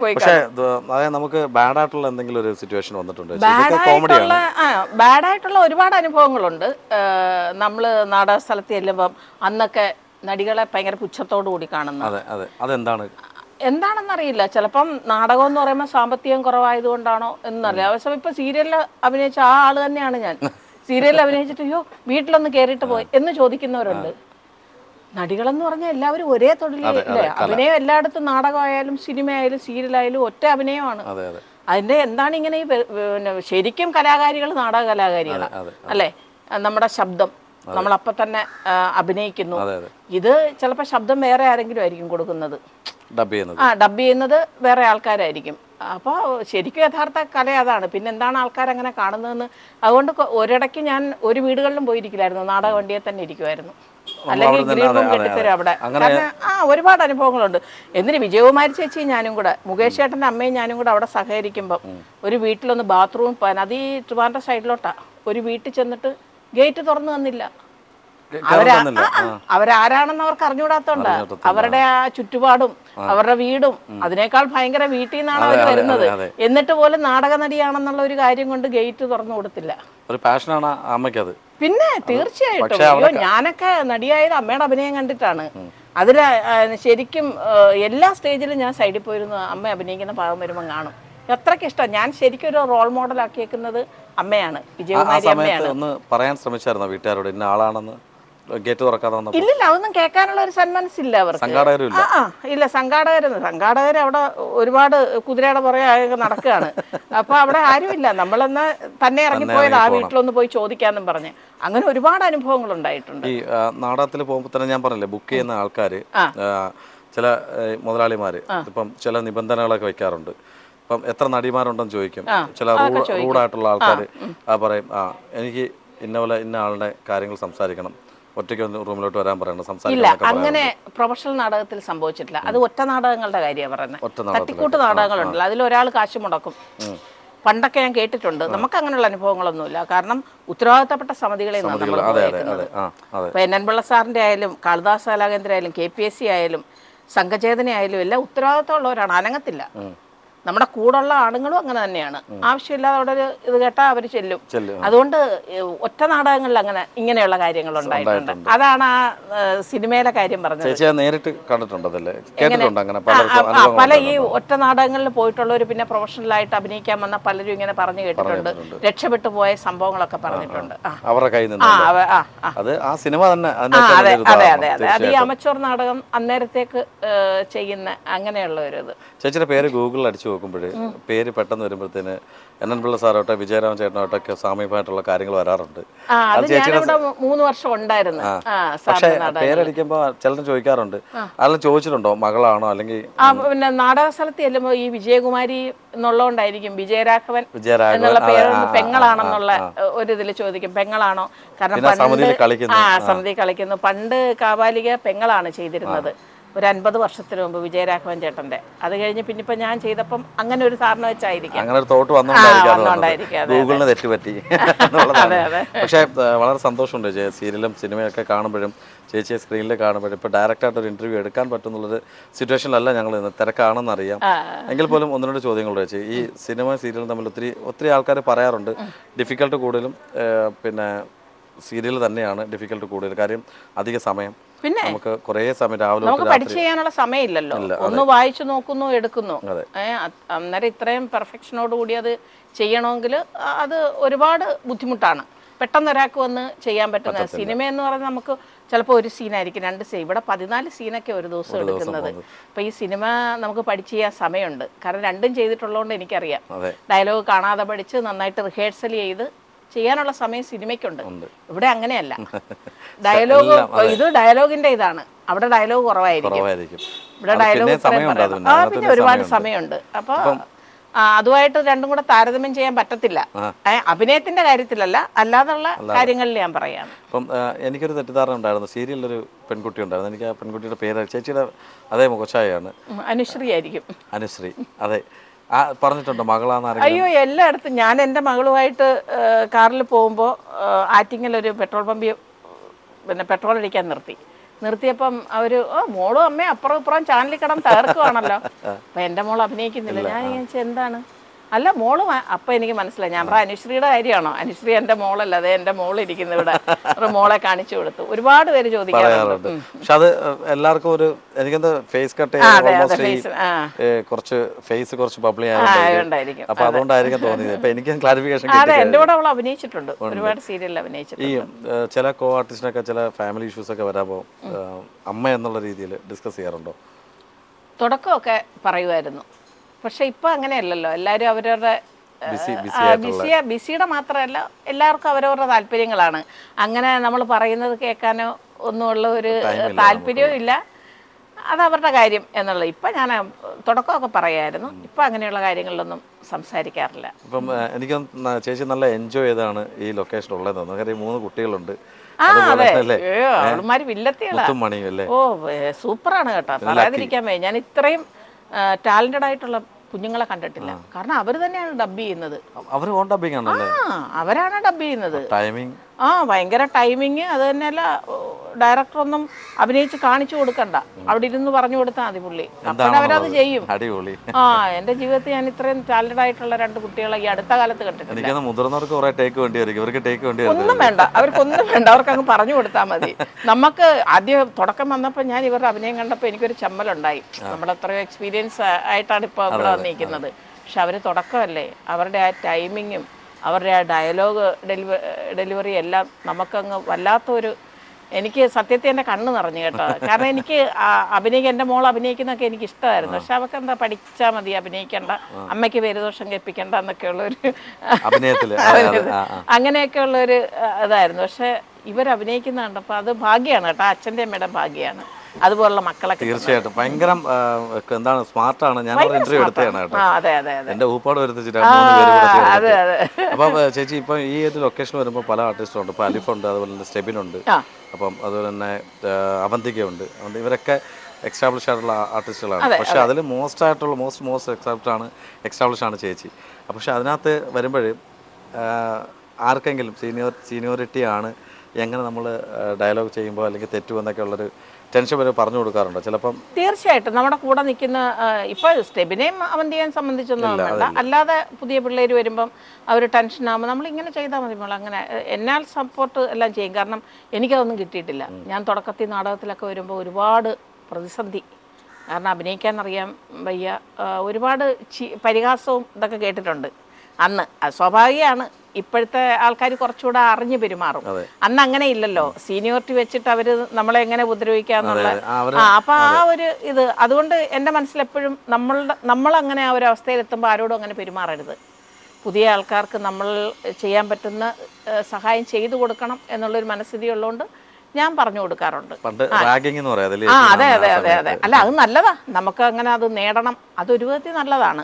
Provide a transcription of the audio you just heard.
പക്ഷേ അതായത് നമുക്ക് ബാഡായിട്ടുള്ള എന്തെങ്കിലും ഒരു സിറ്റുവേഷൻ വന്നിട്ടുണ്ട്? ബാഡായിട്ടുള്ള ഒരുപാട് അനുഭവങ്ങളുണ്ട്. നമ്മൾ നാടക സ്ഥലത്ത് ചെല്ലുമ്പം അന്നൊക്കെ നടികളെ ഭയങ്കര പുച്ഛത്തോടു കൂടി കാണുന്നത്. എന്താണെന്നറിയില്ല. ചിലപ്പം നാടകം എന്ന് പറയുമ്പോൾ സാമ്പത്തികം കുറവായതുകൊണ്ടാണോ എന്നറിയില്ല. അവസാനം ഇപ്പം സീരിയലിൽ അഭിനയിച്ച ആ ആള് തന്നെയാണ് ഞാൻ. സീരിയലിൽ അഭിനയിച്ചിട്ട് അയ്യോ വീട്ടിലൊന്ന് കയറിയിട്ട് പോയി എന്ന് ചോദിക്കുന്നവരുണ്ട്. നടികളെന്ന് പറഞ്ഞാൽ എല്ലാവരും ഒരേ തൊഴിലല്ലേ. അഭിനയം എല്ലായിടത്തും നാടകമായാലും സിനിമയായാലും സീരിയലായാലും ഒറ്റ അഭിനയമാണ്. അതിന്റെ എന്താണ് ഇങ്ങനെ ശരിക്കും കലാകാരികൾ നാടക കലാകാരികളാണ് അല്ലേ. നമ്മുടെ ശബ്ദം നമ്മളപ്പം തന്നെ അഭിനയിക്കുന്നു. ഇത് ചിലപ്പോൾ ശബ്ദം വേറെ ആരെങ്കിലും ആയിരിക്കും കൊടുക്കുന്നത്, ഡബ് ചെയ്യുന്നത് വേറെ ആൾക്കാരായിരിക്കും. അപ്പോൾ ശരിക്കും യഥാർത്ഥ കല അതാണ്. പിന്നെ എന്താണ് ആൾക്കാർ അങ്ങനെ കാണുന്നതെന്ന്. അതുകൊണ്ട് ഒരിടയ്ക്ക് ഞാൻ ഒരു വീടുകളിലും പോയിരിക്കില്ലായിരുന്നു, നാടക വണ്ടിയെ തന്നെ ഇരിക്കുമായിരുന്നു. അല്ലെങ്കിൽ ഗ്രീൻ റൂം കെട്ടിത്തരും അവിടെ. ഒരുപാട് അനുഭവങ്ങളുണ്ട്. എന്തിന് വിജയകുമാരി ചേച്ചി ഞാനും കൂടെ, മുകേഷ് ചേട്ടൻ്റെ അമ്മയും ഞാനും കൂടെ അവിടെ സഹകരിക്കുമ്പം ഒരു വീട്ടിലൊന്ന് ബാത്റൂം പോകാൻ, അത് ഈ ട്രിവാൻഡ്രം സൈഡിലോട്ടാ, ഒരു വീട്ടിൽ ചെന്നിട്ട് ഗേറ്റ് തുറന്നു തന്നില്ല. അവരാരാണെന്ന് അവർക്ക് അറിഞ്ഞുകൂടാത്തോണ്ടാ. അവരുടെ ആ ചുറ്റുപാടും അവരുടെ വീടും അതിനേക്കാൾ ഭയങ്കര വീട്ടിൽ നിന്നാണ് അവർ വരുന്നത്. എന്നിട്ട് പോലും നാടക നടിയാണെന്നുള്ള ഒരു കാര്യം കൊണ്ട് ഗേറ്റ് തുറന്നു കൊടുത്തില്ല. പിന്നെ തീർച്ചയായിട്ടും അയ്യോ ഞാനൊക്കെ നടിയായത് അമ്മയുടെ അഭിനയം കണ്ടിട്ടാണ്. അതിൽ ശരിക്കും എല്ലാ സ്റ്റേജിലും ഞാൻ സൈഡിൽ പോയിരുന്നു. അമ്മ അഭിനയിക്കുന്ന ഭാഗം വരുമ്പോൾ കാണും. അത്രയ്ക്ക് ഇഷ്ടം. ഞാൻ ശരിക്കും ഒരു റോൾ മോഡൽ ആക്കിയേക്കുന്നത് അമ്മയാണ്, വിജയകുമാരി അമ്മയാണ്. ഒന്ന് പറയാൻ ശ്രമിച്ചായിരുന്നോ വീട്ടുകാരോട് ഇന്ന ആളാണെന്ന്? ഗേറ്റ് തുറക്കാതെ ഇല്ലില്ല, അതൊന്നും കേൾക്കാനുള്ള ഒരു സന്മനസ്സില്ല അവർക്ക്. ഇല്ല, സംഘാടകർ അവിടെ ഒരുപാട് കുതിരയുടെ പുറകെ നടക്കുകയാണ്. അപ്പൊ അവിടെ ആരുമില്ല. നമ്മളെന്ന് തന്നെ ഇറങ്ങിപ്പോയത് ആ വീട്ടിലൊന്ന് പോയി ചോദിക്കാന്നും പറഞ്ഞ് അങ്ങനെ ഒരുപാട് അനുഭവങ്ങൾ ഉണ്ടായിട്ടുണ്ട്. ഈ നാടകത്തിൽ പോകുമ്പോൾ തന്നെ ഞാൻ പറഞ്ഞില്ലേ, ബുക്ക് ചെയ്യുന്ന ആൾക്കാര് ചില മുതലാളിമാര് ഇപ്പം ചില നിബന്ധനകളൊക്കെ വെക്കാറുണ്ട്. ഇപ്പം എത്ര നടിമാരുണ്ടെന്ന് ചോദിക്കും. ചില റൂഡായിട്ടുള്ള ആൾക്കാർ പറയും എനിക്ക് ഇന്ന ആളുടെ കാര്യങ്ങൾ സംസാരിക്കണം, ഒറ്റയ്ക്ക് റൂമിലോട്ട് വരാൻ പറയണം. ഇല്ല, അങ്ങനെ പ്രൊഫഷണൽ നാടകത്തിൽ സംഭവിച്ചിട്ടില്ല. അത് ഒറ്റ നാടകങ്ങളുടെ കാര്യമാണ് പറയുന്നത്. തട്ടിക്കൂട്ട് നാടകങ്ങളുണ്ടല്ലോ, അതിലൊരാൾ കാശ് മുടക്കും. പണ്ടൊക്കെ ഞാൻ കേട്ടിട്ടുണ്ട്. നമുക്ക് അങ്ങനെയുള്ള അനുഭവങ്ങളൊന്നുമില്ല. കാരണം ഉത്തരവാദിത്തപ്പെട്ട സമിതികളെ നമ്മൾ കേൾക്കുന്നത്. ഇപ്പൊ NN പിള്ള സാറിന്റെ ആയാലും കാളിദാസ കലാകേന്ദ്ര ആയാലും KPSC ആയാലും സംഘചേതന ആയാലും എല്ലാം ഉത്തരവാദിത്തമുള്ളവരാണ്, അനങ്ങത്തില്ല. നമ്മുടെ കൂടുള്ള ആണുങ്ങളും അങ്ങനെ തന്നെയാണ്. ആവശ്യമില്ലാതെ അവിടെ ഒരു ഇത് കേട്ടാൽ അവർ ചെല്ലും. അതുകൊണ്ട് ഒറ്റ നാടകങ്ങളിൽ അങ്ങനെ ഇങ്ങനെയുള്ള കാര്യങ്ങൾ ഉണ്ടായിട്ടുണ്ട്. അതാണ് ആ സിനിമയിലെ കാര്യം പറഞ്ഞത്. പല ഈ ഒറ്റ നാടകങ്ങളിൽ പോയിട്ടുള്ളവർ പിന്നെ പ്രൊഫഷണലായിട്ട് അഭിനയിക്കാൻ വന്ന പലരും ഇങ്ങനെ പറഞ്ഞു കേട്ടിട്ടുണ്ട്. രക്ഷപ്പെട്ടു പോയ സംഭവങ്ങളൊക്കെ പറഞ്ഞിട്ടുണ്ട്. അതെ അതെ അതെ, അത് ഈ അമച്ചോർ നാടകം അന്നേരത്തേക്ക് ചെയ്യുന്ന അങ്ങനെയുള്ള ഒരു ഇത്. ചേച്ചിയുടെ പേര് ഗൂഗിളിൽ അടിച്ചു നോക്കുമ്പോൾ പേര് പെട്ടെന്ന് വരുമ്പോഴത്തേന് NN പിള്ള സാറോട്ടെ വിജയരാമൻ ചേട്ടനോട്ടൊക്കെ സാമീപമായിട്ടുള്ള കാര്യങ്ങൾ വരാറുണ്ട്. 3 വർഷം ഉണ്ടായിരുന്നു. പക്ഷേ പേരടിക്കുമ്പോൾ ചിലരും ചോദിക്കാറുണ്ട്, അതെല്ലാം ചോദിച്ചിട്ടുണ്ടോ മകളാണോ അല്ലെങ്കിൽ? പിന്നെ നാടക സ്ഥലത്ത് ചെല്ലുമ്പോൾ ഈ വിജയകുമാരി എന്നുള്ളതുകൊണ്ടായിരിക്കും വിജയരാഘവൻ എന്നുള്ള പേര് പെങ്ങളാണെന്നുള്ള ഒരു ഇതിൽ ചോദിക്കും, പെങ്ങളാണോ? കാരണം സമിതി കളിക്കുന്നു. പണ്ട് കാബാലിക പെങ്ങളാണ് ചെയ്തിരുന്നത്. ഒരു 50 വർഷത്തിന് മുമ്പ് വിജയരാഘവൻ ചേട്ടന്റെ. അത് കഴിഞ്ഞ് പിന്നെ ഇപ്പൊ ഞാൻ ചെയ്തപ്പം അങ്ങനെ ഒരു ധാരണ വെച്ചായിരിക്കും. ഗൂഗിളിന് തെറ്റുപറ്റി. പക്ഷേ വളരെ സന്തോഷമുണ്ട് സീരിയലും സിനിമയൊക്കെ കാണുമ്പോഴും ചേച്ചിയെ സ്ക്രീനിൽ കാണുമ്പോഴും. ഇപ്പോൾ ഡയറക്റ്റായിട്ട് ഒരു ഇന്റർവ്യൂ എടുക്കാൻ പറ്റുന്നുള്ളൊരു സിറ്റുവേഷനിലല്ല ഞങ്ങൾ ഇന്ന്, തിരക്കാണെന്നറിയാം. എങ്കിൽ പോലും ഒന്നിനോട് ചോദ്യങ്ങൾ വെച്ച് ഈ സിനിമ സീരിയലും തമ്മിൽ ഒത്തിരി ആൾക്കാർ പറയാറുണ്ട് ഡിഫിക്കൽട്ട് കൂടുതലും പിന്നെ സീരിയൽ തന്നെയാണ് ഡിഫിക്കൽട്ട് കൂടുതൽ. കാര്യം അധിക സമയം, പിന്നെ നമുക്ക് കുറേ സമയം രാവിലെ നമുക്ക് പഠിച്ചു ചെയ്യാനുള്ള സമയമില്ലല്ലോ. ഒന്ന് വായിച്ചു നോക്കുന്നു, എടുക്കുന്നു. അന്നേരം ഇത്രയും പെർഫെക്ഷനോട് കൂടി അത് ചെയ്യണമെങ്കിൽ അത് ഒരുപാട് ബുദ്ധിമുട്ടാണ്. പെട്ടെന്ന് ഒരാൾക്ക് വന്ന് ചെയ്യാൻ പറ്റുന്ന സിനിമ എന്ന് പറഞ്ഞാൽ നമുക്ക് ചിലപ്പോൾ ഒരു സീനായിരിക്കും, 2 സീൻ, ഇവിടെ 14 സീനൊക്കെ ഒരു ദിവസം എടുക്കുന്നത്. അപ്പോൾ ഈ സിനിമ നമുക്ക് പഠിച്ചു ചെയ്യാൻ സമയമുണ്ട്. കാരണം രണ്ടും ചെയ്തിട്ടുള്ളതുകൊണ്ട് എനിക്കറിയാം. ഡയലോഗ് കാണാതെ പഠിച്ച് നന്നായിട്ട് റിഹേഴ്സൽ ചെയ്ത് ചെയ്യാനുള്ള സമയം സിനിമയ്ക്കുണ്ട്. ഇവിടെ അങ്ങനെയല്ല. ഡയലോഗിന്റെ ഇതാണ്. അവിടെ ഡയലോഗ് കുറവായിരിക്കും. ഇവിടെ ഡയലോഗ് പിന്നെ ഒരുപാട് സമയമുണ്ട്. അപ്പൊ അതുമായിട്ട് രണ്ടും കൂടെ താരതമ്യം ചെയ്യാൻ പറ്റത്തില്ല. അഭിനയത്തിന്റെ കാര്യത്തിലല്ല, അല്ലാതുള്ള കാര്യങ്ങളിൽ ഞാൻ പറയാം. അപ്പം എനിക്കൊരു തെറ്റിദ്ധാരണ ഉണ്ടായിരുന്നു, സീരിയലിലൊരു പെൺകുട്ടി ഉണ്ടായിരുന്നു. എനിക്ക് ആ പെൺകുട്ടിയുടെ പേര് ചേച്ചിയുടെ അതേ മുഖച്ഛായയാണ്. അനുശ്രീ ആയിരിക്കും. അനുശ്രീ, അതെ. പറഞ്ഞിട്ടുണ്ടോ മകളാന്ന്? അയ്യോ, എല്ലായിടത്തും ഞാൻ എൻ്റെ മകളുമായിട്ട് കാറിൽ പോകുമ്പോൾ ആറ്റിങ്ങൽ ഒരു പെട്രോൾ പമ്പിൽ പിന്നെ പെട്രോൾ അടിക്കാൻ നിർത്തി. നിർത്തിയപ്പം അവര് മോളും അമ്മയും അപ്പുറം ഇപ്പുറം ചാനലിൽ കിടന്ന് തകർക്കുവാണല്ലോ. അപ്പൊ എൻ്റെ മോൾ അഭിനയിക്കുന്നില്ല. ഞാൻ വിചാരിച്ചു എന്താണ്, അല്ല മോള് അപ്പം എനിക്ക് മനസ്സിലായി. ഞാൻ പറഞ്ഞ അനുശ്രീയുടെ കാര്യമാണോ? അനുശ്രീ എൻ്റെ മോളല്ല, അതെ എൻ്റെ മോളിരിക്കുന്ന ഇവിടെ. മോളെ കാണിച്ചു കൊടുത്തു. ഒരുപാട് പേര് ചോദിക്കാറുണ്ട്. പക്ഷെ അത് എല്ലാവർക്കും ഒരു എനിക്കെന്താ ഫേസ് കട്ട് കുറച്ച് ഫേസ് കുറച്ച് ബബ്ലി ആയതുകൊണ്ടായിരിക്കും. അപ്പൊ അതുകൊണ്ടായിരിക്കും തോന്നിയത്. ഇപ്പൊ എനിക്ക് ക്ലാരിഫിക്കേഷൻ അതെ, എൻ്റെ കൂടെ അവൾ അഭിനയിച്ചിട്ടുണ്ട്, ഒരുപാട് സീരിയലിൽ അഭിനയിച്ചിട്ടുണ്ട്. ഈ ചില കോ ആർട്ടിസ്റ്റിനൊക്കെ ചില ഫാമിലി ഇഷ്യൂസ് ഒക്കെ വരാമ്പോൾ അമ്മ എന്നുള്ള രീതിയിൽ ഡിസ്കസ് ചെയ്യാറുണ്ടോ? തുടക്കമൊക്കെ പറയുമായിരുന്നു. പക്ഷെ ഇപ്പൊ അങ്ങനെയല്ലല്ലോ. എല്ലാവരും അവരവരുടെ ബിസിയുടെ മാത്രമല്ല, എല്ലാവർക്കും അവരവരുടെ താല്പര്യങ്ങളാണ്. അങ്ങനെ നമ്മൾ പറയുന്നത് കേൾക്കാനോ ഒന്നുമുള്ള ഒരു താല്പര്യവും ഇല്ല. അത് അവരുടെ കാര്യം എന്നുള്ളത്. ഇപ്പം ഞാൻ തുടക്കമൊക്കെ പറയായിരുന്നു. ഇപ്പം അങ്ങനെയുള്ള കാര്യങ്ങളിലൊന്നും സംസാരിക്കാറില്ല. ഇപ്പം എനിക്ക് ചേച്ചി നല്ല എൻജോയ് ചെയ്താണ് ഈ ലൊക്കേഷൻ ഉള്ളതെന്ന്. കാര്യം 3 കുട്ടികളുണ്ട്. അവളുമാര് വില്ലത്തികളാണ്. ഓ സൂപ്പറാണ് കേട്ടോ, പറയാതിരിക്കാൻ വയ്യ. ഞാൻ ഇത്രയും ടാലന്റഡ് ആയിട്ടുള്ള കുഞ്ഞുങ്ങളെ കണ്ടിട്ടില്ല. കാരണം അവർ തന്നെയാണ് ഡബ് ചെയ്യുന്നത്. അവരാണ് ഡബ് ചെയ്യുന്നത്. ഭയങ്കര ടൈമിങ്. അത് തന്നെയല്ല, ഡയറക്ടറൊന്നും അഭിനയിച്ച് കാണിച്ചു കൊടുക്കണ്ട, അവിടെ ഇരുന്ന് പറഞ്ഞു കൊടുത്താൽ മതി പുള്ളി. അപ്പോൾ അവരത് ചെയ്യും. എന്റെ ജീവിതത്തിൽ ഞാൻ ഇത്രയും ടാലന്റഡ് ആയിട്ടുള്ള 2 കുട്ടികളെ ഈ അടുത്ത കാലത്ത് കണ്ടിട്ടില്ല. ഒന്നും വേണ്ട, അവർക്കൊന്നും വേണ്ട, അവർക്ക് അങ്ങ് പറഞ്ഞു കൊടുത്താൽ മതി. നമുക്ക് ആദ്യം തുടക്കം വന്നപ്പോൾ ഞാൻ ഇവരുടെ അഭിനയം കണ്ടപ്പോൾ എനിക്കൊരു ചമ്മലുണ്ടായി. നമ്മളെത്രയോ എക്സ്പീരിയൻസ് ആയിട്ടാണ് ഇപ്പോൾ ഇവിടെ വന്നിരിക്കുന്നത്. പക്ഷെ അവർ തുടക്കമല്ലേ, അവരുടെ ആ ടൈമിങ്ങും അവരുടെ ആ ഡയലോഗ് ഡെലിവറി എല്ലാം നമുക്കങ്ങ് വല്ലാത്തൊരു, എനിക്ക് സത്യത്തിൽ എൻ്റെ കണ്ണ് നിറഞ്ഞു കേട്ടോ. കാരണം എനിക്ക് എൻ്റെ മോൾ അഭിനയിക്കുന്നതൊക്കെ എനിക്ക് ഇഷ്ടമായിരുന്നു. പക്ഷെ അവർക്ക് എന്താ പഠിച്ചാൽ മതി, അഭിനയിക്കണ്ട, അമ്മയ്ക്ക് പേരുദോഷം കേൾപ്പിക്കണ്ട എന്നൊക്കെയുള്ളൊരു അങ്ങനെയൊക്കെയുള്ളൊരു ഇതായിരുന്നു. പക്ഷെ ഇവർ അഭിനയിക്കുന്ന കണ്ടപ്പോൾ അത് ഭാഗ്യമാണ് കേട്ടോ, അച്ഛൻ്റെ അമ്മയുടെ ഭാഗ്യമാണ്. അതുപോലുള്ള മക്കളൊക്കെ തീർച്ചയായിട്ടും ഭയങ്കര എന്താണ് സ്മാർട്ടാണ്. ഞാൻ ഇന്റർവ്യൂ എടുത്തതാണ് കേട്ടോ. എന്റെ ഊപ്പാട് വരുത്തിച്ചിട്ട്. അപ്പം ചേച്ചി ഇപ്പൊ ഈ ഒരു ലൊക്കേഷൻ വരുമ്പോൾ പല ആർട്ടിസ്റ്റും ഉണ്ട്. ഇപ്പൊ അലിഫുണ്ട്, അതുപോലെ തന്നെ സ്റ്റെബിനുണ്ട്, അപ്പം അതുപോലെ തന്നെ അവന്തികയുണ്ട്. ഇവരൊക്കെ എക്സ്റ്റാബ്ലിഷ് ആയിട്ടുള്ള ആർട്ടിസ്റ്റുകളാണ്. പക്ഷെ അതിൽ മോസ്റ്റ് എക്സ്റ്റാബ്ലിഷ് ആണ് ചേച്ചി. പക്ഷെ അതിനകത്ത് വരുമ്പോൾ ആർക്കെങ്കിലും സീനിയോറിറ്റി ആണ് എങ്ങനെ നമ്മൾ ഡയലോഗ് ചെയ്യുമ്പോൾ അല്ലെങ്കിൽ തെറ്റുമെന്നൊക്കെ ഉള്ളൊരു ടെൻഷൻ വരെ പറഞ്ഞു കൊടുക്കാറുണ്ടോ ചിലപ്പം? തീർച്ചയായിട്ടും നമ്മുടെ കൂടെ നിൽക്കുന്ന ഇപ്പോൾ സ്റ്റെബിനെയും അവന്തിയെയും സംബന്ധിച്ചൊന്നും വേണ്ട, അല്ലാതെ പുതിയ പിള്ളേർ വരുമ്പം അവർ ടെൻഷനാകുമ്പോൾ നമ്മൾ ഇങ്ങനെ ചെയ്താൽ മതി മോൾ, അങ്ങനെ എന്നാൽ സപ്പോർട്ട് എല്ലാം ചെയ്യും. കാരണം എനിക്കതൊന്നും കിട്ടിയിട്ടില്ല. ഞാൻ തുടക്കത്തിൽ നാടകത്തിലൊക്കെ വരുമ്പോൾ ഒരുപാട് പ്രതിസന്ധി, കാരണം അഭിനയിക്കാൻ അറിയാൻ വയ്യ, ഒരുപാട് പരിഹാസവും ഇതൊക്കെ കേട്ടിട്ടുണ്ട് അന്ന്. അത് സ്വാഭാവികമാണ്. ഇപ്പോഴത്തെ ആൾക്കാർ കുറച്ചുകൂടെ അറിഞ്ഞു പെരുമാറും. അന്ന് അങ്ങനെ ഇല്ലല്ലോ, സീനിയോറിറ്റി വെച്ചിട്ട് അവര് നമ്മളെ എങ്ങനെ ഉപദ്രവിക്കാന്നുള്ള അപ്പൊ ആ ഒരു ഇത്. അതുകൊണ്ട് എൻ്റെ മനസ്സിലെപ്പോഴും നമ്മളങ്ങനെ ആ ഒരു അവസ്ഥയിലെത്തുമ്പോൾ ആരോടും അങ്ങനെ പെരുമാറരുത്. പുതിയ ആൾക്കാർക്ക് നമ്മൾ ചെയ്യാൻ പറ്റുന്ന സഹായം ചെയ്തു കൊടുക്കണം എന്നുള്ളൊരു മനസ്ഥിതി ഉള്ളതുകൊണ്ട് ഞാൻ പറഞ്ഞു കൊടുക്കാറുണ്ട്. അതെ. അല്ല അത് നല്ലതാ, നമുക്ക് അങ്ങനെ അത് നേടണം, അതൊരു വിധത്തിൽ നല്ലതാണ്.